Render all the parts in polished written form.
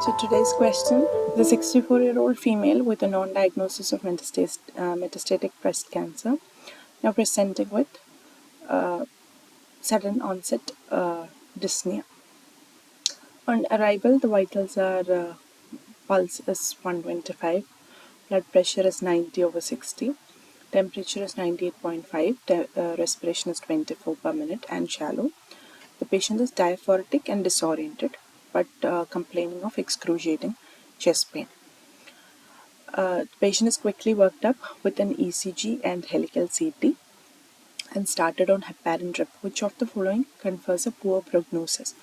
So today's question: the 64-year-old female with a non-diagnosis of metastatic breast cancer, now presenting with sudden onset dyspnea. On arrival, the vitals are pulse is 125, blood pressure is 90 over 60, temperature is 98.5, respiration is 24 per minute and shallow. The patient is diaphoretic and disoriented, but complaining of excruciating chest pain. The patient is quickly worked up with an ECG and helical CT and started on heparin drip. Which of the following confers a poor prognosis?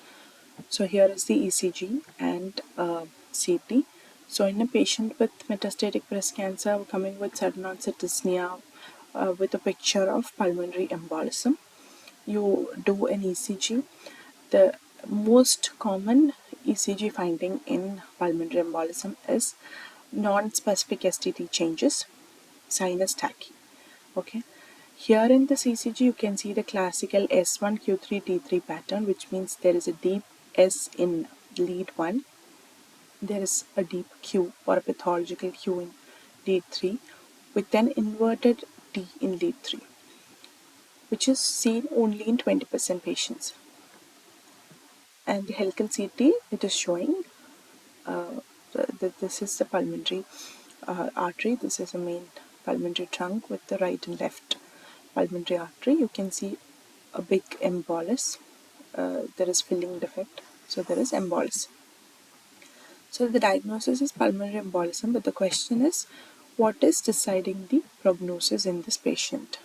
So here is the ECG and CT. So in a patient with metastatic breast cancer coming with sudden onset dyspnea with a picture of pulmonary embolism, you do an ECG. The most common ECG finding in pulmonary embolism is non-specific STT changes, sinus tachy. Okay. Here in this ECG, you can see the classical S1Q3T3 pattern, which means there is a deep S in lead 1, there is a deep Q or a pathological Q in lead 3, with an inverted T in lead 3, which is seen only in 20% patients. And the helical CT, it is showing this is the pulmonary artery. This is a main pulmonary trunk with the right and left pulmonary artery. You can see a big embolus. There is filling defect, so there is embolus. So the diagnosis is pulmonary embolism, but the question is, what is deciding the prognosis in this patient?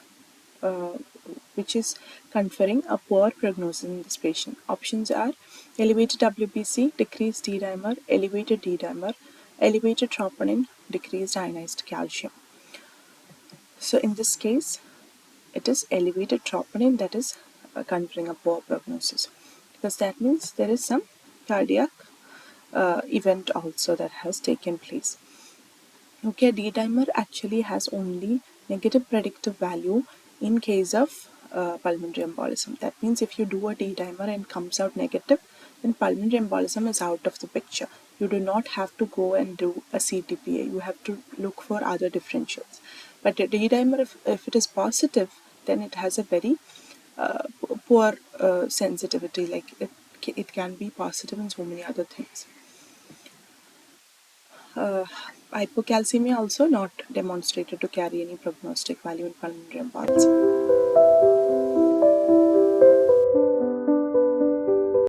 Which is conferring a poor prognosis in this patient. Options are elevated WBC, decreased D dimer, elevated D dimer, elevated troponin, decreased ionized calcium. So in this case, it is elevated troponin that is conferring a poor prognosis, because that means there is some cardiac event also that has taken place. Okay, D dimer actually has only negative predictive value in case of pulmonary embolism. That means if you do a D dimer and comes out negative, then pulmonary embolism is out of the picture. You do not have to go and do a CTPA. You have to look for other differentials. But a D dimer, if it is positive, then it has a very poor sensitivity. Like it can be positive in so many other things. Hypocalcemia also not demonstrated to carry any prognostic value in pulmonary embolism.